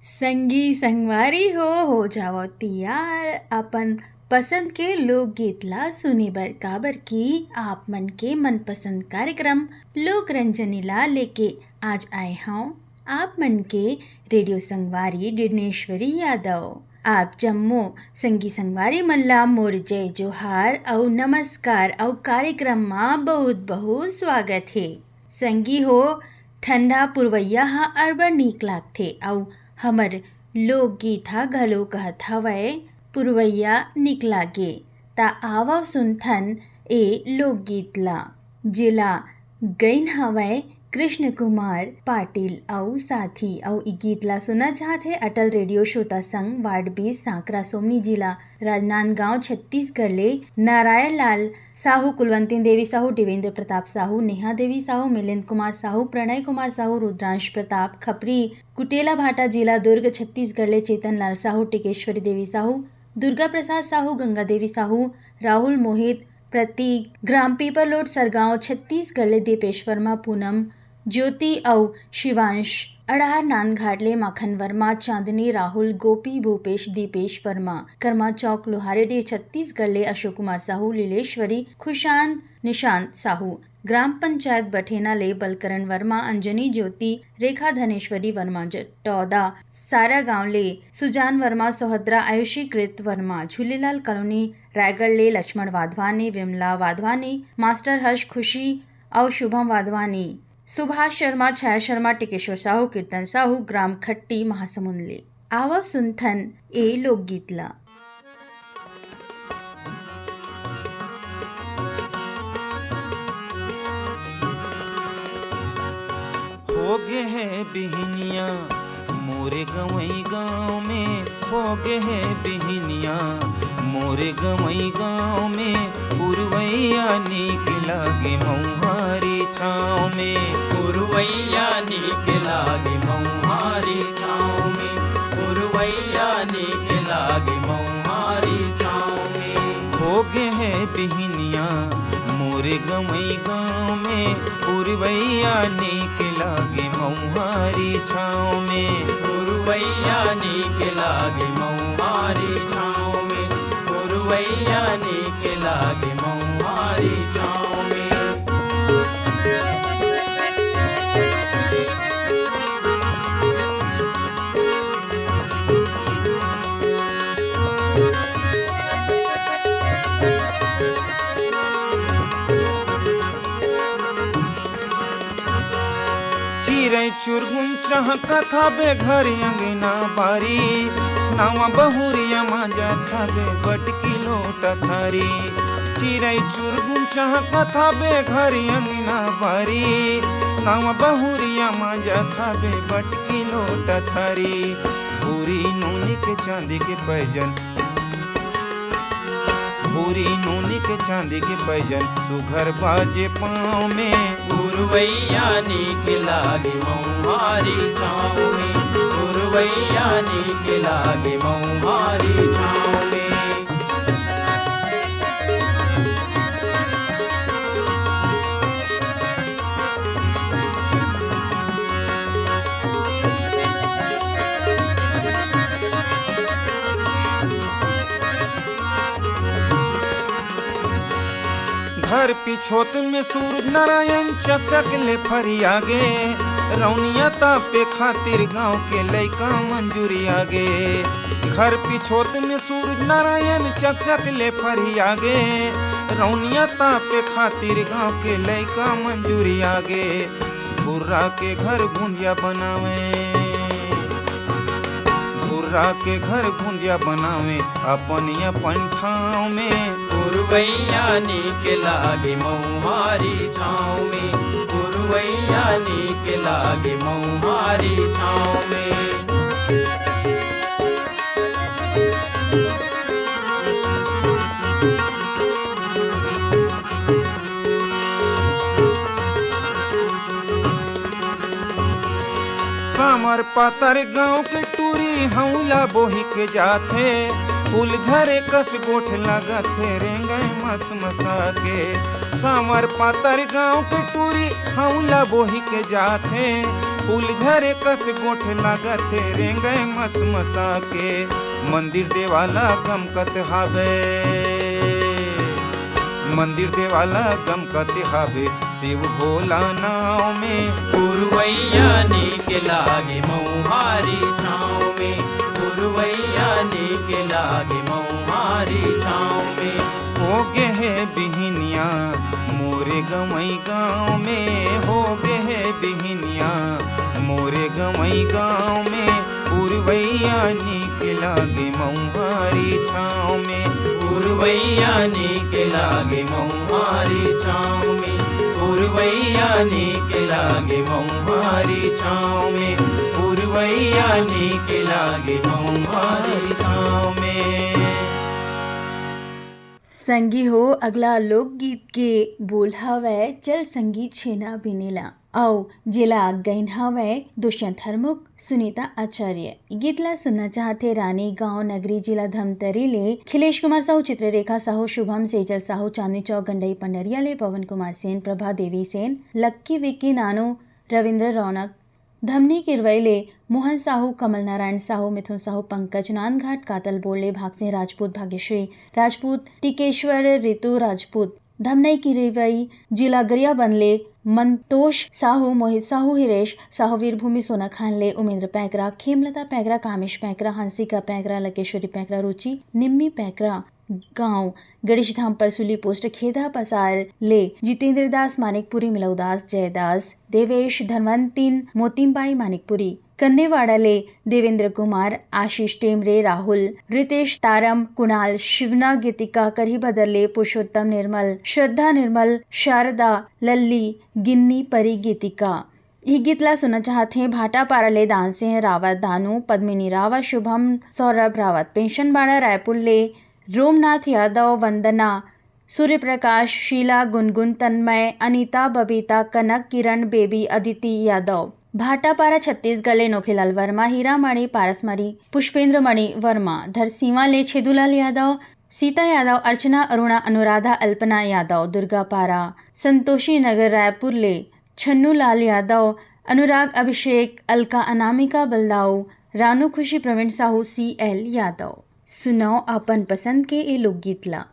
संगी संगवारी हो जाओ तैयार अपन पसंद के लोकगीतला सुनी बर काबर की आप मन के मनपसंद कार्यक्रम लोक रंजनीला लेके आज आए हूँ आप मन के रेडियो संगवारी डिडनेश्वरी यादव। आप जम्मो संगी संगवारी मल्ला मोर जय जोहार और नमस्कार और कार्यक्रम में बहुत बहुत स्वागत है। संगी हो ठंडा पुरवैया हा अरबर नीक लागथे और हमर लोकगीत हा घलो कहत हवय पुरवैया नीक लागे ता आवव सुनथन ए लोकगीत ला जिला गईन हवय कृष्ण कुमार पाटिल और साथी और ई गीत ला सुना चाहते अटल रेडियो श्रोता संघ वार्ड 20 सांकरा सोमनी जिला राजनांदगांव छत्तीसगढ़ ले नारायण लाल साहू, कुलवंती देवी साहू, देवेंद्र प्रताप साहू, नेहा देवी साहू, मिलिंद कुमार साहू, प्रणय कुमार साहू, रुद्रांश प्रताप खपरी, कुटेला भाटा जिला दुर्ग छत्तीसगढ़ ले चेतन लाल साहू, टिकेश्वरी देवी साहू, दुर्गा प्रसाद साहू, गंगा देवी साहू, राहुल मोहित प्रतीक, ग्राम पीपलोड सरगांव छत्तीसगढ़ ले दीपेश वर्मा, पूनम ज्योति और शिवांश अड़ार नांदघाट ले माखन वर्मा, चांदनी राहुल, गोपी भूपेश, दीपेश वर्मा, कर्मा चौक लोहारेडी छत्तीसगढ़ ले अशोक कुमार साहू, लीलेश्वरी, खुशान निशांत साहू, ग्राम पंचायत बठेना ले बलकरण वर्मा, अंजनी ज्योति, रेखा धनेश्वरी वर्मा, जटौदा सारा गांव ले सुजान वर्मा, सोहद्रा आयुषी कृत वर्मा, झूलेलाल कॉलोनी रायगढ़ ले लक्ष्मण वाधवानी, विमला वाधवानी, मास्टर हर्ष खुशी और शुभम वाधवानी, सुभाष शर्मा, छाया शर्मा, टिकेश्वर साहू, कीर्तन साहू, ग्राम खट्टी महासमुंद ले आवव सुनथन ए लोकगीत ला। हो गे है बिहनिया मोरे गवई गाँव में, हो गे है बिहनिया मोरे गवई गाँव में, पुरवैया नीक लागे मऊहारी छाँव में, पुरवैया नीक लागे मऊहारी छाँव में, पुरवैया नीक लागे मऊहारी छाँव में। हो गे है बिहनिया मोरे गवई गाँव में, पुरवैया नीक लागे मऊहारी छाँव में, पुरवैया नीक लागे मऊहारी छाँव में, पुरवैया नीक लागे मऊहारी छाँव में। चिरै चुरगुन चहकत हबे घर अंगना बारी, नवा बहुरिया मांजा थाबे बटकी लोटा थारी। चिरै चुरगुन चहकत हबे घर अंगना बारी, नवा बहुरिया मांजा थाबे बटकी लोटा थारी। भूरी नूनी के चांदी के पैजन, भूरी नूनी के चांदी के पैजन, सुघर बाजे पाँव में, पुरवैया नीक लागे मऊहारी छाँव में, पुरवैया नीक लागे मऊहारी छाँव में। घर पिछोत में सूरज नारायण चकचक ले फरियागे, रौनिया तापे खातिर गांव के लइका मंजूरी आगे। घर पिछोत में सूरज नारायण चकचक ले फरियागे, रौनिया तापे खातिर गांव के लइका मंजूरी आगे। भुर्रा के घर गुंजिया बनावे, भुर्रा के घर गुंजिया बनावे अपन अपन ठाव में, पुरवैया नीक लागे मऊहारी छाँव में, पुरवैया नीक लागे मऊहारी छाँव में। सामर पातर गाँव के टूरी हौला बोही के जाथे, फूल झरे कस गोठ लगथे रेंगे मस मसा के। सामर पातर गाँव के टूरी हौला बोही के जाथे, फूल झरे कस गोठ लागत रेंगे मस मसा के मंदिर देवाला गमकत हावे मंदिर देवाला गमकत हावे शिव भोला नाव में पुरवैया नीक लागे मऊहारी छाँव में पुरवैया नीक लागे मऊहारी छाँव में हो गे है बिहनिया मोरे गमई गाँव में हो गे है बिहनिया मोरे गमई गाँव में पुरवैया नीक लागे मऊहारी छाँव में पुरवैया नीक लागे मऊहारी छाँव में पुरवैया नीक लागे मऊहारी छाँव में पुरवैया नीक लागे मऊहारी छाँव में। संगी हो अगला लोकगीत के बोल हवै चल संगी छेना बिनेला औ जिला गैन हवै दुष्यंत हरमुख सुनीता आचार्य। गीतला सुनना चाहते रानी गांव नगरी जिला धमतरी ले खिलेश कुमार साहू चित्ररेखा साहू शुभम सेजल साहू चांदनी चौक गंडई पंडरिया ले पवन कुमार सेन प्रभा देवी सेन लक्की विक्की नानू रविंद्र रौनक धमनी किरवैले मोहन साहू कमल नारायण साहू मिथुन साहू पंकज नानघाट कातल बोले भागसिंह राजपूत भाग्यश्री राजपूत टिकेश्वर ऋतु राजपूत धमनई किरवई जिला गरिया बनले मंतोष साहू मोहित साहू हिरेश साहू वीरभूमि सोना खानले उमेंद्र पैकरा खेमलता पैकरा कामेश पैकरा हंसिका पैकरा लकेश्वरी पैकरा रुचि निम्मी पैकरा गांव गणेश धाम परसुली पोस्ट खेदा पसार ले जितेंद्र दास मानिकपुरी मिलौदास जयदास देवेश धनवंतीन मोतीमबाई मानिकपुरी कन्नेवाड़ा ले देवेंद्र कुमार आशीष टेमरे राहुल रितेश तारम कुणाल शिवना गीतिका करही बदरले पुरुषोत्तम निर्मल श्रद्धा निर्मल शारदा लल्ली गिन्नी परी गीतिका। ये गीतला सुनना चाहते हैं भाटा पाराले दान सिंह रावत दानू पद्मिनी रावत शुभम सौरभ रावत पेंशन बाड़ा रायपुर ले रोमनाथ यादव वंदना सूर्य प्रकाश शीला गुनगुन तन्मय अनीता बबीता कनक किरण बेबी अदिति यादव भाटापारा छत्तीसगढ़ ले नोखेलाल वर्मा हीरामणि पारसमणि पुष्पेंद्र मणि वर्मा धरसीवा ले छेदूलाल यादव सीता यादव अर्चना अरुणा अनुराधा अल्पना यादव दुर्गापारा संतोषी नगर रायपुर ले छन्नू लाल यादव अनुराग अभिषेक अलका अनामिका बलदाऊ रानू खुशी प्रवीण साहू CL यादव। सुनाओ अपन पसंद के ए लोकगीतला।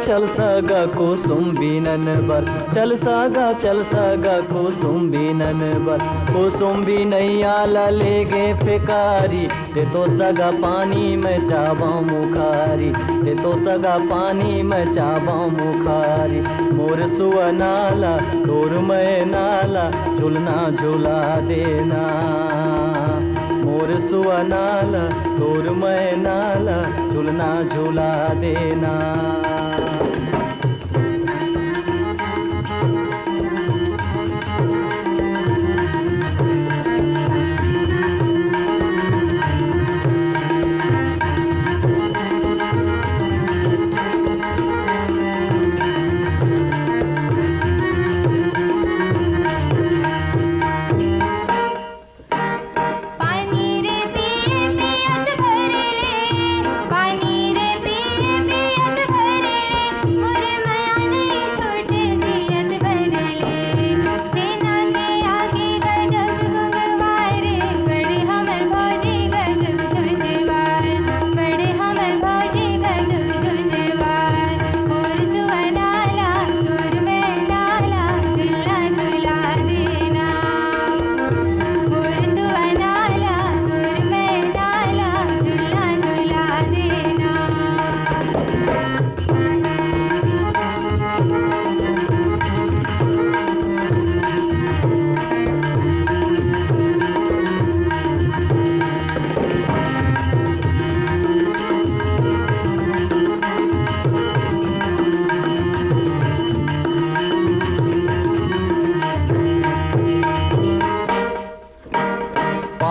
चल सगा कुसुम बीनन बर चल सगा कुसुम बीनन बर कुसुम भी नैया ले गे फेकारी ते तो सगा पानी में चावा मुखारी ते तो सगा पानी में चावा मुखारी मोर सुआ नाला तोर मैं नाला झुलना झुला देना मोर सुआ नाला तोर मैं नाला झुलना झुला देना। पानी रे पिए पियत भरे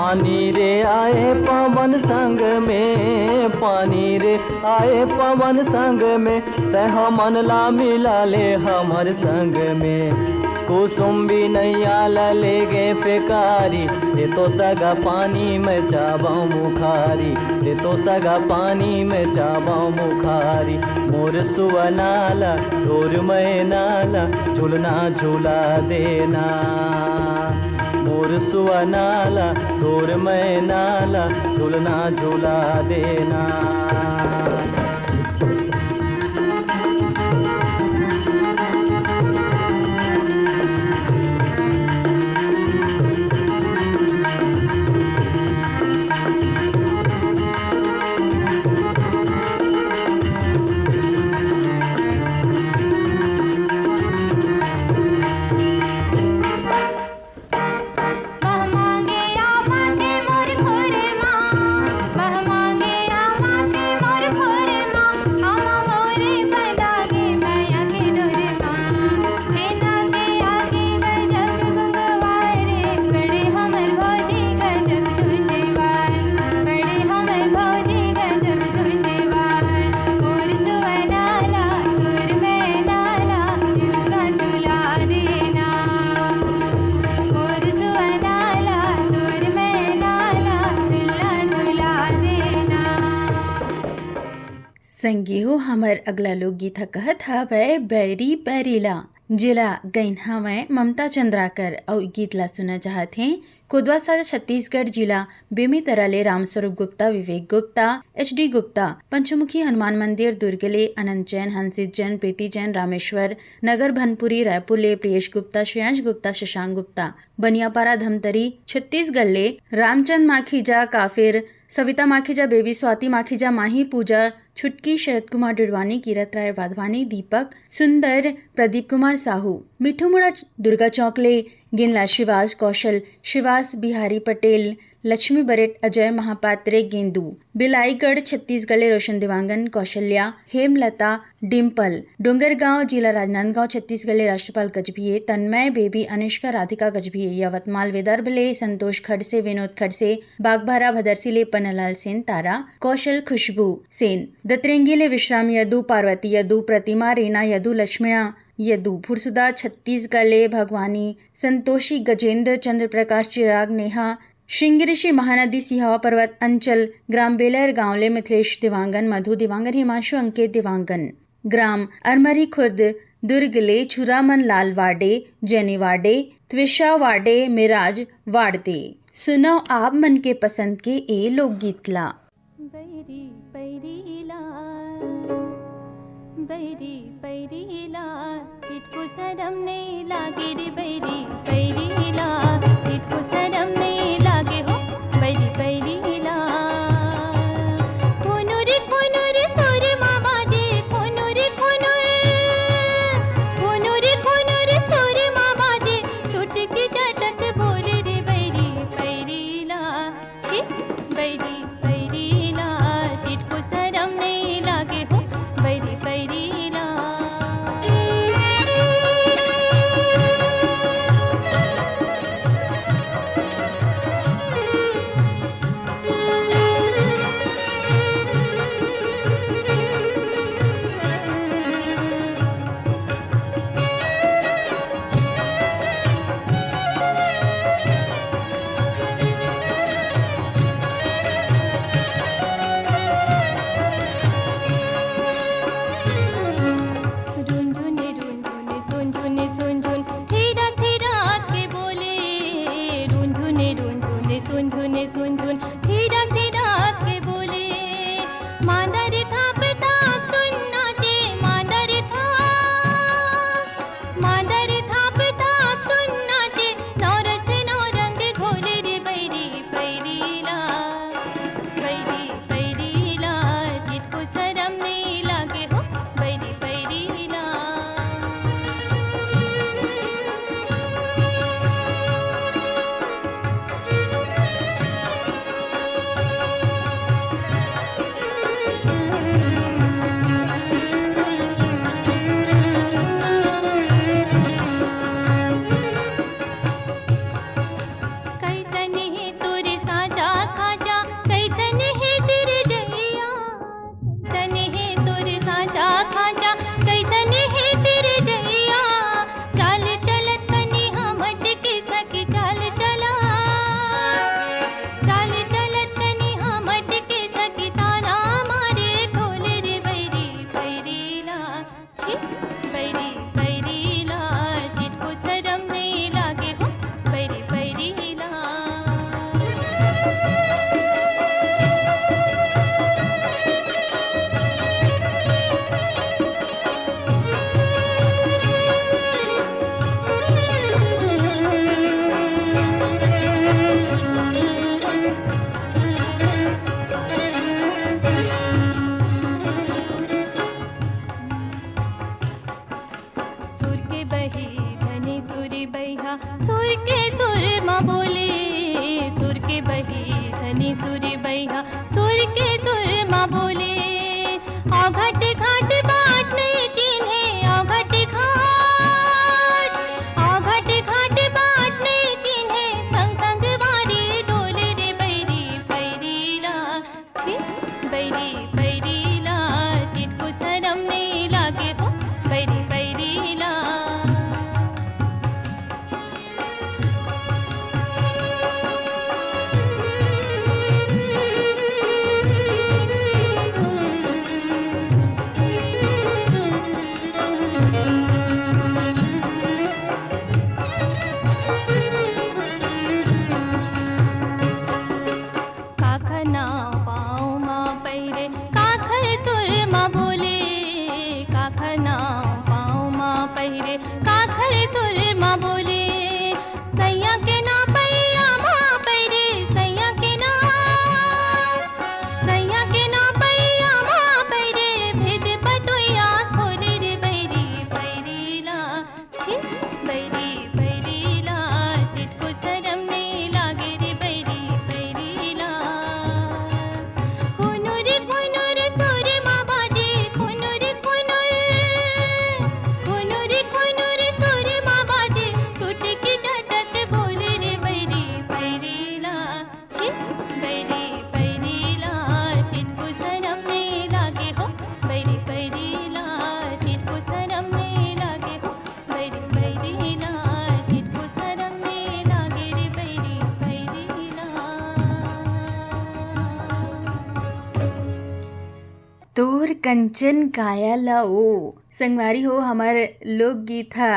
पानी रे आए पवन संग में, पानी रे आए पवन संग में, तह मन ला मिला ले हमर संग में। कुसुम भी नैया ले गे फेकारी, ये तो सगा पानी में चाबाऊ मुखारी, ये तो सगा पानी में चाबाऊ मुखारी। मोर सुआ नाला तोर मैं नाला, झूलना झूला देना। मोर सुआ नाला तोर मैं नाला, झूलना झूला देना। संगी हो हमर अगला लोकगीत कहत हवै बैरी बैरीला। जिला गैन्हा में ममता चंद्राकर और गीत ला सुना चाहत हैं कोदवा सा छत्तीसगढ़ जिला बेमेतरा रामस्वरूप गुप्ता, विवेक गुप्ता, HD गुप्ता, पंचमुखी हनुमान मंदिर दुर्गले अनंत जैन, हंसित जैन, प्रीति जैन, रामेश्वर नगर भनपुरी रायपुर ले प्रियेश गुप्ता, श्रेयांश गुप्ता, शशांक गुप्ता, बनियापारा धमतरी छत्तीसगढ़ ले रामचंद माखीजा, काफिर सविता माखीजा, बेबी स्वाति माखीजा, माही पूजा, छुटकी, शरद कुमार डुडवानी, कीरत राय वाधवानी, दीपक सुंदर, प्रदीप कुमार साहू, मिठू मुड़ा दुर्गा चौकले गिनला शिवाज, कौशल शिवास, बिहारी पटेल, लक्ष्मी बरेट, अजय महापात्रे, गेंदू बिलाईगढ़ छत्तीसगढ़ रोशन दिवांगन, कौशल्या, हेमलता, डिम्पल डोंगरगांव जिला राजनांदगांव छत्तीसगढ़ राष्ट्रपाल गजभिये, तन्मय, बेबी अनुष्का, राधिका गजभिये, यवतमाल विदर्भ ले संतोष खड़से, विनोद खड़से, बागभारा भदरसी ले पन्नालाल सेन, तारा कौशल, खुशबू सेन, दतरेंगी ले विश्राम यदू, पार्वती यदू, प्रतिमा रीना यदू, लक्ष्मणा यदू, फुरसुदा छत्तीसगढ़ ले भगवानी, संतोषी, गजेंद्र, चंद्र प्रकाश, चिराग, नेहा, श्रृंगी महानदी, सिहावा पर्वत अंचल, ग्राम बेलर गांवले मिथिलेश दिवांगन, मधु दिवांगन, हिमांशु, अंकित दिवांगन, ग्राम अरमरी खुर्द दुर्गले छुरामन लाल वाडे, जेनी वाडे, त्विषा वाडे, मिराज वाडदे। सुनो आप मन के पसंद के ए लोकगीत ला। बैरी बैरीला, बैरी बैरीला, तितको शरम नहीं लागे रे बैरी बैरीला, तितको शरम नहीं लागे हो बैरी बैरीला। खुनुर खुनुर सुर मामा दे, खुनुर खुनुर, खुनुर खुनुर सुर मामा दे, चुटकी चटक बोले रे बैरी बैरीला, छी बैरी बैरीला, तितको शरम नहीं लागे हो बैरी बैरीला। झुन धीरक धीरक के बोले, मांदर थाप थाप सुनना दे, मांदर थाप सुनना दे, नौरस नौरंग घोले रे बैरी बैरीला, बैरी बैरीला, जिसको शरम नहीं लागे हो बैरी बैरीला। कंचन काया लाओ। संगवारी हो हमार लोकगीत था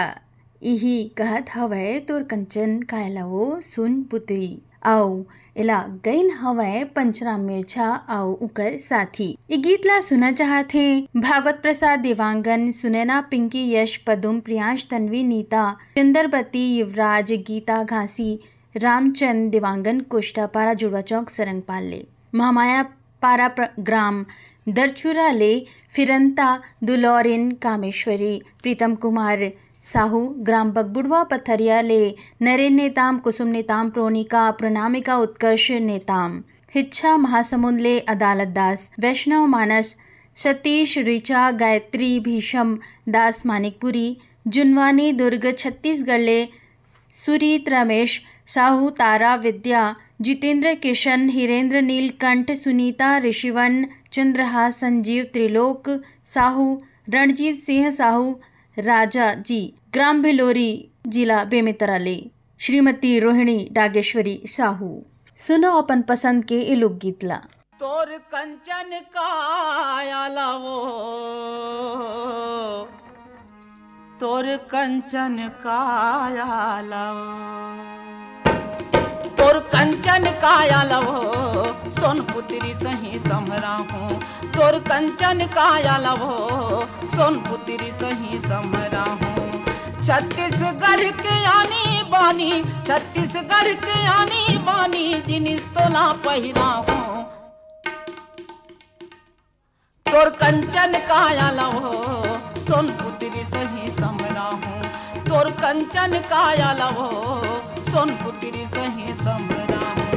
यही कहत हवै तोर कंचन काया लाओ सुन पुत्री। आओ इला गईन हवै पंचराम मिर्झा आओ उकर साथी। ये गीत ला सुना चाहते भागवत प्रसाद देवांगन, सुनैना, पिंकी, यश, पदुम, प्रियांश, तन्वी, नीता, चंदरबती, युवराज, गीता, घासी, रामचंद देवांगन, कुष्टा, पारा जुड़वा चौक, सरंग पाले, महामाया पारा ग्राम दरचुरा ले, फिरंता, दुलौरिन, कामेश्वरी, प्रीतम कुमार साहू, ग्राम बगबुड़वा, पथरिया ले, नरेन नेताम, कुसुम नेताम, प्रोनिका, प्रणामिका, उत्कर्ष नेताम, हिच्छा, महासमुंद ले, अदालत दास, वैष्णव मानस, सतीश, ऋचा, गायत्री, भीषम दास, मानिकपुरी, जुनवानी, दुर्ग, छत्तीसगढ़ ले, सुरीत, रमेश साहू, तारा, विद्या, जितेंद्र, किशन, हिरेंद्र, नीलकंठ, सुनीता, ऋषिवन, चंद्रहास, संजीव, त्रिलोक साहू, रणजीत सिंह साहू, राजा जी, ग्राम भिलोरी, जिला बेमेतरा ले, श्रीमती रोहिणी डागेश्वरी साहू। सुनो अपन पसंद के ये लोकगीत ला। तोर कंचन काया लाओ, तोर कंचन काया लाओ, तोर कंचन काया लाओ, सोन पुत्री सही समरा हूँ। तोर कंचन काया लाओ, सोन पुत्री सही समरा हूँ। छत्तीसगढ़ के आनी बानी, छत्तीसगढ़ के आनी बानी, जिनिस तो ना पहिरा हूँ। तोर कंचन काया लाओ, सोन पुत्री सही समरा हूँ। तोर कंचन काया लाओ, सोन पुत्री सही समरा हूँ।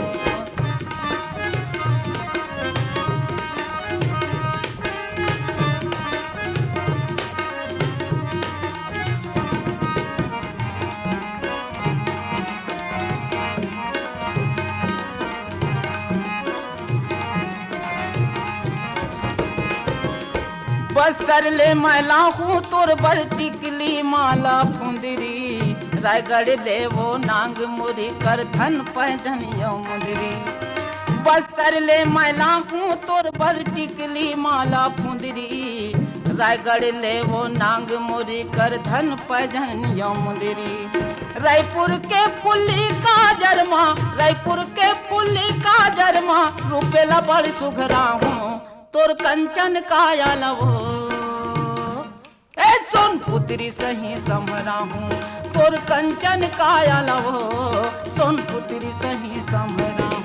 बस्तर ले मैला हूँ तोर बर टिकली माला फुंदरी, रायगढ़ ले वो नांग मुरी कर धन पहजनियो मुंदरी। बस्तर ले मैला हूँ तोर बर टिकली माला फुंदरी, रायगढ़ ले वो नांग मुरी कर धन पहजनियो मुंदरी। रायपुर के फुल्ली का जरमा, रायपुर के फुल्ली का जरमा, रूपेला बड़ सुघरा हूँ। तोर कंचन काया लाओ, ए सोन पुत्री सही समरा हूँ। तोर कंचन काया लाओ, सोन पुत्री सही समरा हूँ।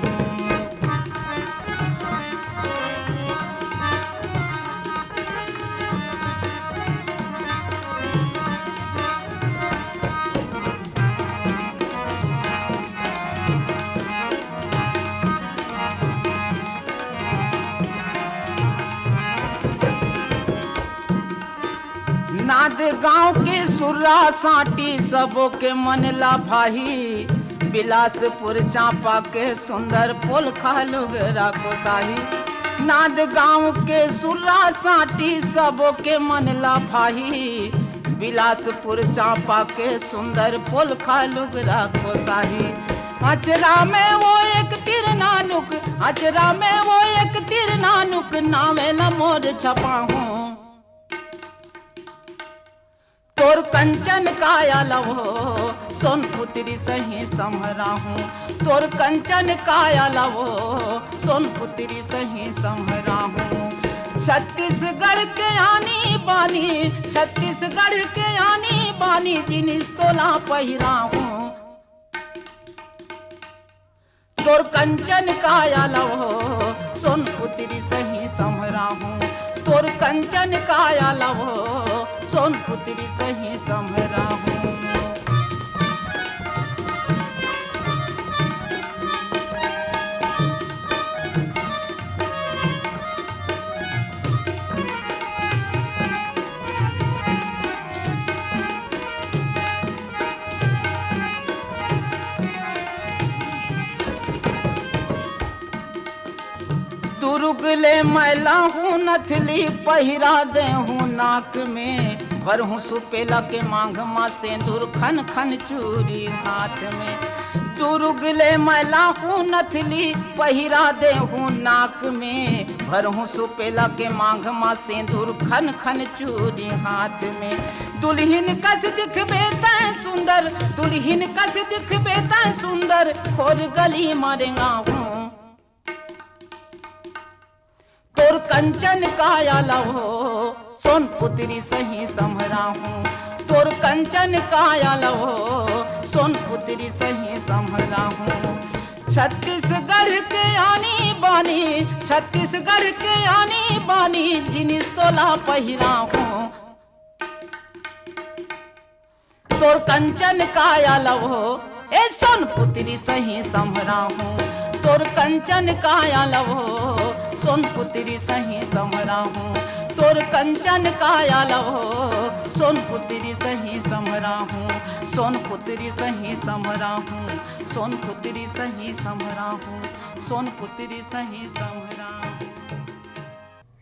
नाद गांव के सुर्रा साटी सबों के मन ला भाई, बिलासपुर चांपा के सुंदर पुल खालुगरा को साही। नाद गांव के सुर्रा साटी सबों के मन ला भाई, बिलासपुर चांपा के सुंदर पुल खालुगरा को साही। अचरा में वो एक तिर नानुक, अचरा में वो एक तिर नानुक, नावेला मोर छपा हूँ। तोर कंचन काया लाओ, सोन पुत्री सही समरा हूँ। तोर कंचन काया लाओ, सोन पुत्री सही समरा हूँ। छत्तीसगढ़ के आनी बानी, छत्तीसगढ़ के आनी बानी, जिनिस तोला पहिरा हूँ। तोर कंचन काया लाओ, सोन पुत्री सही समरा हूँ। तोर कंचन काया लाओ, सोन पुत्री सही समरा हूँ। दुर्गले मैला हूँ नथली पहिरा दे हूँ नाक में, भर हूँ सुपेला के मांग माँ सिंदूर खन खन चूरी हाथ में। तुरुगले मैला हूँ नथली पहिरा दे हूँ नाक में, भरहूँ सुपेला के मांग मा सिंदूर खन खन चूड़ी हाथ में। दुल्हन कस दिखबे तैं सुंदर, दुल्हन कस दिखबे तैं सुंदर, खोर गली मारेगा हूँ तोर कंचन काया लहो, सोन पुत्री सही समरा हूँ तोर कंचन काया लहो, सोन पुत्री सही समरा हूँ। छत्तीसगढ़ के आनी बानी, छत्तीसगढ़ के आनी बानी, जिनिस तोला पहिरा हूँ तोर कंचन काया लहो, ए सोन पुत्री सही समरा हूँ तोर कंचन काया लहो, सोन पुत्री सही समरा हूँ तोर कंचन काया लहो, सोन पुत्री सही समरा हूँ, सोन पुत्री सही समरा हूँ, सोन पुत्री सही समरा हूँ, सोन पुत्री सही समरा हूँ।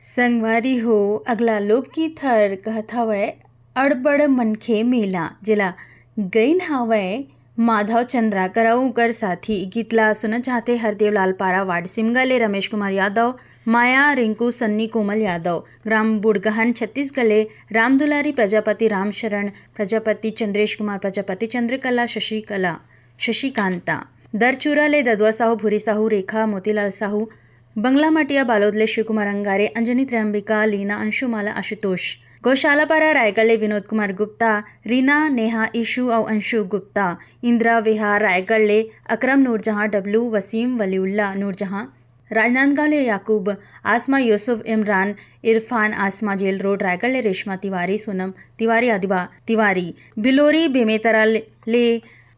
संगवारी हो अगला लोकगीत हर कहत हवय अड़बड़ मनखे मेला, जिला गईन हवय माधव चंद्राकर अउ कर साथी। गीतला सुनना चाहते हरदेव लाल पारा वार्ड सिमगा ले रमेश कुमार यादव, माया रिंकू सन्नी कोमल यादव, ग्राम बुड़गहन छत्तीसगढ़ ले राम दुलारी प्रजापति, राम शरण प्रजापति, चंद्रेश कुमार प्रजापति, चंद्रकला शशिकला शशिकांता, दरचूरा ले ददुआ साहू, भूरी साहू, रेखा मोतीलाल साहू, बंगला मटिया बालोद ले शिव कुमार अंगारे, अंजनी त्रयंबिका, लीना, अंशुमाला, आशुतोष, गौशालापारा रायगढ़ ले विनोद कुमार गुप्ता, रीना, नेहा, ईशु और अंशु गुप्ता, इंदिरा विहार रायगढ़ ले अकरम नूरजहां, डब्लू, वसीम, वलीउल्ला नूरजहां, राजनांदगांव ले याकूब, आसमा, यूसुफ, इमरान, इरफान, आसमा जेल रोड रायगढ़ ले रेशमा तिवारी, सोनम तिवारी, आदिबा तिवारी, बिलोरी बेमेतरा ले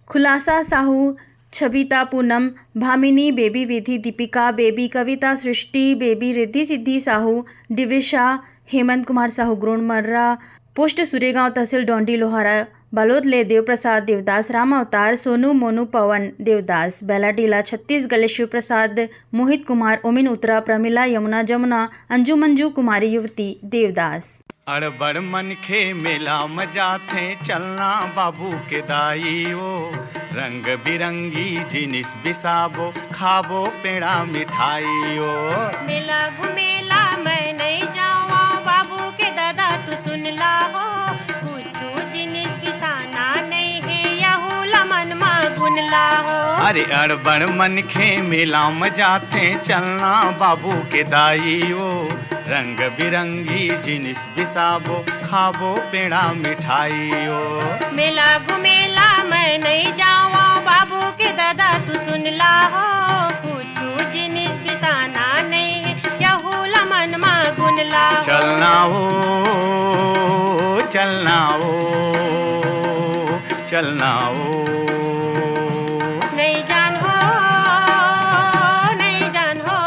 खुलासा साहू, छविता, पूनम, भामिनी, बेबी विधि, दीपिका, बेबी कविता, सृष्टि, बेबी रिद्धि सिद्धि साहू, दिविशा, हेमंत कुमार साहू, ग्रोण मर्रा, पोस्ट सुरेगांव, तहसील डोंडी लोहारा बालोद ले देव प्रसाद देवदास, राम अवतार, सोनू, मोनू, पवन देवदास, बेलाडीला छत्तीसगढ़ शिव प्रसाद, मोहित कुमार, ओमिन उत्तरा, प्रमिला, यमुना, जमुना, अंजू मंजू, कुमारी युवती देवदास। अड़बड़ मनखे मेला मजा थे चलना बाबू के दाई ओ, रंग बिरंगी जिनिस बिसाबो, खाबो पेड़ा मिठाई ओ। मेला घुमेला मैं नहीं जावा, बाबू के दादा तू सुन ला हो, कुछू जिनिस बिसाना नहीं है, यहूला मन मा गुन ला हो। अरे अड़बड़ मनखे मेला मजा थे चलना बाबू के दाई ओ, रंग बिरंगी जिनिस बिसाबो, खाबो पेड़ा मिठाई ओ। मेला घुमेला मैं नहीं जावा, बाबू के दादा तू सुन ला हो, कुछू जिनिस बिसाना नहीं है, यहूला मन मा गुन ला हो। चलना हो, चलना हो, चलना हो, नहीं जान हो, नहीं जान हो,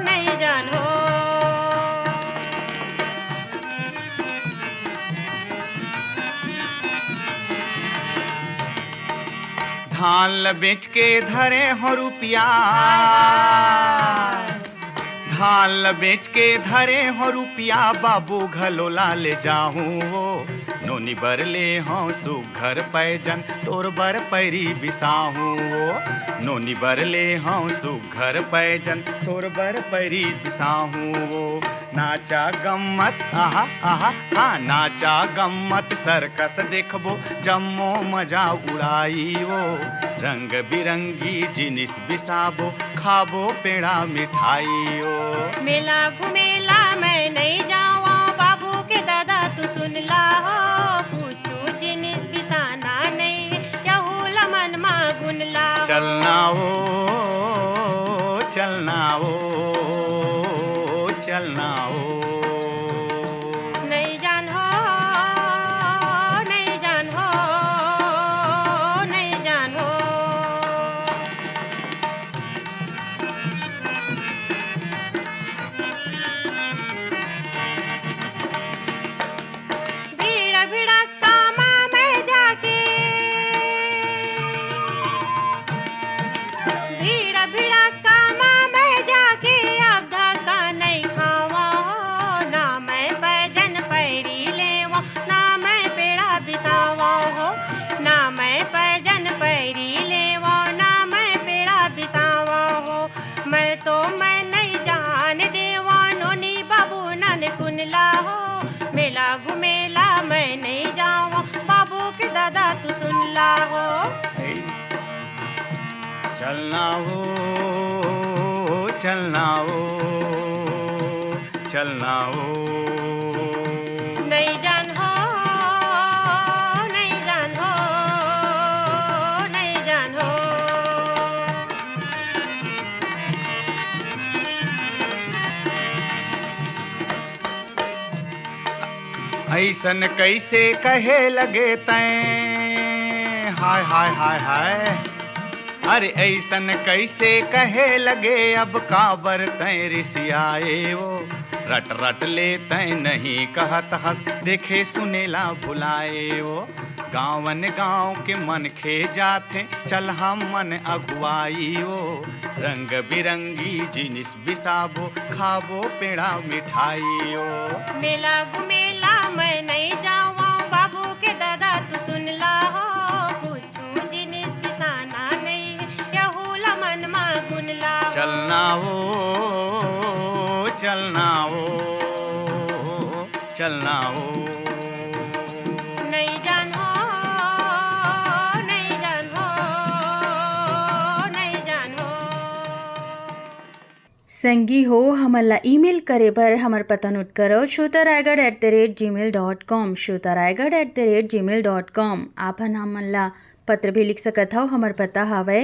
नहीं जान हो। धान बेच के धरे हो रुपया, धान बेच के धरे हो रुपया, बाबू घलोला ले जाहूँ वो, नोनी बर ले हों सुघर पैजन, तोर बर पैरी बिसाहूँ वो, नोनी बर ले हों सुघर पैजन, तोर बर पैरी बिसाहूँ वो। नाचा गम्मत आहा आहा हाँ, नाचा गम्मत सर्कस देखबो, जम्मो मजा उड़ाई वो, रंग बिरंगी जिनिस बिसाबो, खाबो पेड़ा मिठाई ओ। मेला घुमेला मैं नहीं जावा, बाबू के दादा तू सुन ला हो, कुछू जिनिस बिसाना नहीं, यहूला मन मा गुन ला हो। चलना हो, चलना हो, चलना हो, नहीं जान हो, नहीं जान हो, नहीं जान हो। भीड़ भीड़ा कामा में जाके, भीड़ भीड़ा कामा में जाके, चलना हो चलना हो चलना हो नहीं जान हो नहीं जान हो नहीं जान हो ऐसन कैसे कहे लगे तैं हाय हाय हाय हाय अरे ऐसन कैसे कहे लगे अब काबर तैं रिसियाए वो रट रट ले तैं नहीं कहत हंस देखे सुनेला भुलाए वो गाँवन गाँव के मन खे जाते चल हम मन अगुआई वो रंग बिरंगी जिनिस बिसाबो खाबो पेड़ा मिठाई वो मेला घुमेला मैं नहीं जाऊँ बाबू के दादा तू सुन ला हो पूछूं जिनिस पिसाना नहीं यहूला मन मा गुन ला हो। चलना हो चलना हो चलना हो नहीं जान हो नहीं जान हो नहीं जान हो संगी हो हमला ईमेल करे पर हमर पता नोट करो shrotaraigarh@gmail.com shrotaraigarh@gmail.com आपन हमला पत्र भी लिख सकत हो। हमर पता हवे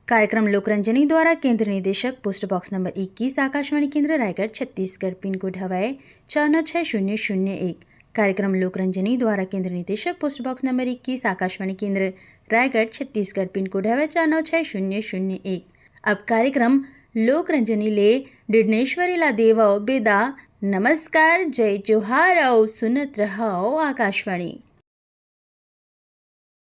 कार्यक्रम लोकरंजनी द्वारा केंद्र निदेशक पोस्ट बॉक्स नंबर 21 आकाशवाणी केंद्र रायगढ़ छत्तीसगढ़ पिन कोड हवाए 496001। कार्यक्रम लोकरंजनी द्वारा केंद्र निदेशक पोस्ट बॉक्स नंबर 21 आकाशवाणी केंद्र रायगढ़ छत्तीसगढ़ पिन कोड हवाए 496001। अब कार्यक्रम लोकरंजनी ले डिडनेश्वरी ला देवो बेदा नमस्कार जय जोहार औ सुनत रहो आकाशवाणी।